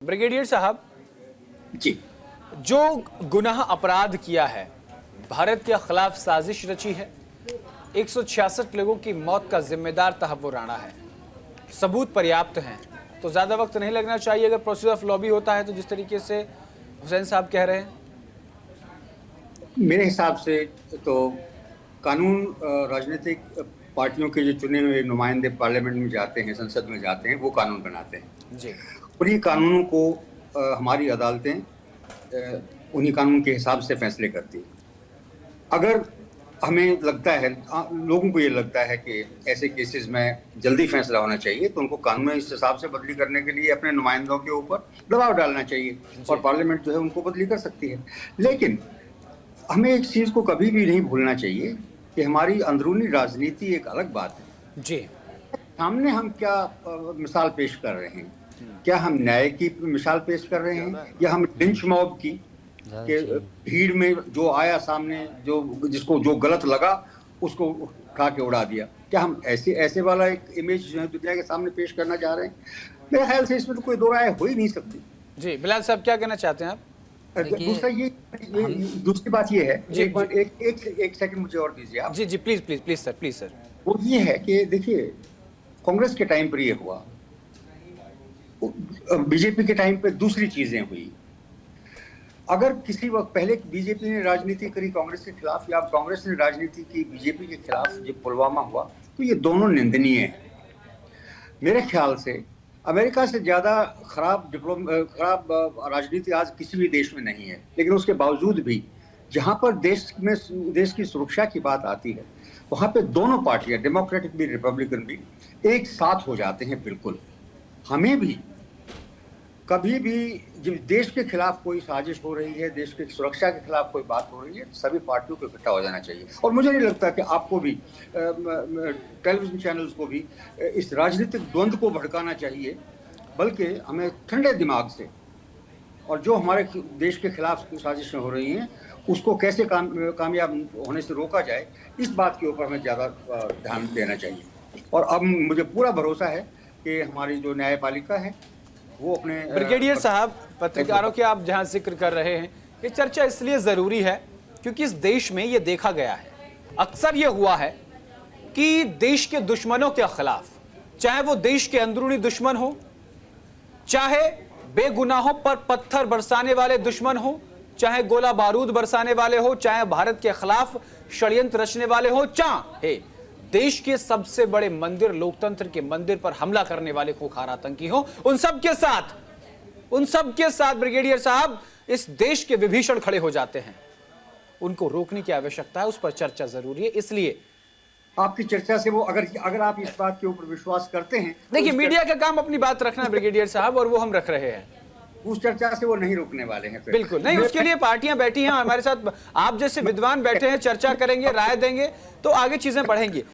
Brigadier साहब जी। जो गुनाह अपराध किया है, भारत के खिलाफ साजिश रची है, 166 लोगों की मौत का जिम्मेदार तहव्वुर राणा है, सबूत पर्याप्त हैं, तो ज्यादा वक्त नहीं लगना चाहिए अगर प्रोसेस ऑफ लॉ भी होता है तो जिस तरीके से हुसैन साहब कह रहे हैं। मेरे हिसाब से तो कानून राजनीतिक पार्टियों के जो चुने हुए नुमाइंदे पार्लियामेंट में जाते हैं, संसद में जाते हैं, वो कानून बनाते हैं जी। और ये कानूनों को हमारी अदालतें उन्हीं कानून के हिसाब से फैसले करती हैं। अगर हमें लगता है, लोगों को ये लगता है कि ऐसे केसेस में जल्दी फैसला होना चाहिए, तो उनको कानून इस हिसाब से बदली करने के लिए अपने नुमाइंदों के ऊपर दबाव डालना चाहिए और पार्लियामेंट जो है उनको बदली कर सकती है। लेकिन हमें एक चीज को कभी भी नहीं भूलना चाहिए कि हमारी अंदरूनी राजनीति एक अलग बात है जी। सामने हम क्या मिसाल पेश कर रहे हैं, क्या हम न्याय की मिसाल पेश कर रहे हैं या हम लिंच मॉब की, कि भीड़ में जो आया सामने, जो जिसको जो गलत लगा उसको उठा के उड़ा दिया, क्या हम ऐसे वाला एक इमेज जो है दुनिया के सामने पेश करना चाह रहे हैं? मेरे ख्याल से इसमें तो कोई दो राय हो ही नहीं सकती। जी बिलाल साहब क्या कहना चाहते हैं आप? दूसरा ये दूसरी बात ये है, एक सेकंड मुझे और दीजिए आप। जी प्लीज सर। वो ये है कि देखिए, कांग्रेस के टाइम पर ये हुआ, बीजेपी के टाइम पे दूसरी चीजें हुई। अगर किसी वक्त पहले बीजेपी ने राजनीति करी कांग्रेस के खिलाफ या कांग्रेस ने राजनीति की बीजेपी के खिलाफ, जब पुलवामा हुआ, तो ये दोनों निंदनीय हैं। मेरे ख्याल से अमेरिका से ज्यादा खराब राजनीति आज किसी भी देश में नहीं है, लेकिन उसके बावजूद भी जहां पर देश की सुरक्षा की बात आती है, वहां पे दोनों पार्टियां, डेमोक्रेटिक भी रिपब्लिकन भी, एक साथ हो जाते हैं। बिल्कुल हमें भी कभी भी जब देश के खिलाफ कोई साजिश हो रही है, देश की सुरक्षा के खिलाफ कोई बात हो रही है, सभी पार्टियों को इकट्ठा हो जाना चाहिए। और मुझे नहीं लगता कि आपको भी, टेलीविजन चैनल्स को भी इस राजनीतिक द्वंद्व को भड़काना चाहिए, बल्कि हमें ठंडे दिमाग से, और जो हमारे देश के खिलाफ साजिशें हो रही हैं उसको कैसे कामयाब होने से रोका जाए, इस बात के ऊपर हमें ज़्यादा ध्यान देना चाहिए। और अब मुझे पूरा भरोसा है कि हमारी जो न्यायपालिका है वो अपने। ब्रिगेडियर साहब, पत्रकारों के आप जहां जिक्र कर रहे हैं, ये चर्चा इसलिए जरूरी है क्योंकि इस देश में ये देखा गया है, अक्सर ये हुआ है कि देश के दुश्मनों के खिलाफ, चाहे वो देश के अंदरूनी दुश्मन हो, चाहे बेगुनाहों पर पत्थर बरसाने वाले दुश्मन हो, चाहे गोला बारूद बरसाने वाले हो, चाहे भारत के खिलाफ षड्यंत्र रचने वाले हो, चाहे देश के सबसे बड़े मंदिर, लोकतंत्र के मंदिर पर हमला करने वाले खूंखार आतंकी हो, उन सब के साथ ब्रिगेडियर साहब इस देश के विभीषण खड़े हो जाते हैं। उनको रोकने की आवश्यकता है, उस पर चर्चा जरूरी है। इसलिए आपकी चर्चा से वो, अगर आप इस बात के ऊपर विश्वास करते हैं, देखिए, मीडिया का काम अपनी बात रखना है ब्रिगेडियर साहब, और वो हम रख रहे हैं। उस चर्चा से वो नहीं रोकने वाले हैं। बिल्कुल नहीं, उसके लिए पार्टियां बैठी हैं हमारे साथ, आप जैसे विद्वान बैठे हैं, चर्चा करेंगे, राय देंगे, तो आगे चीजें बढ़ेंगी।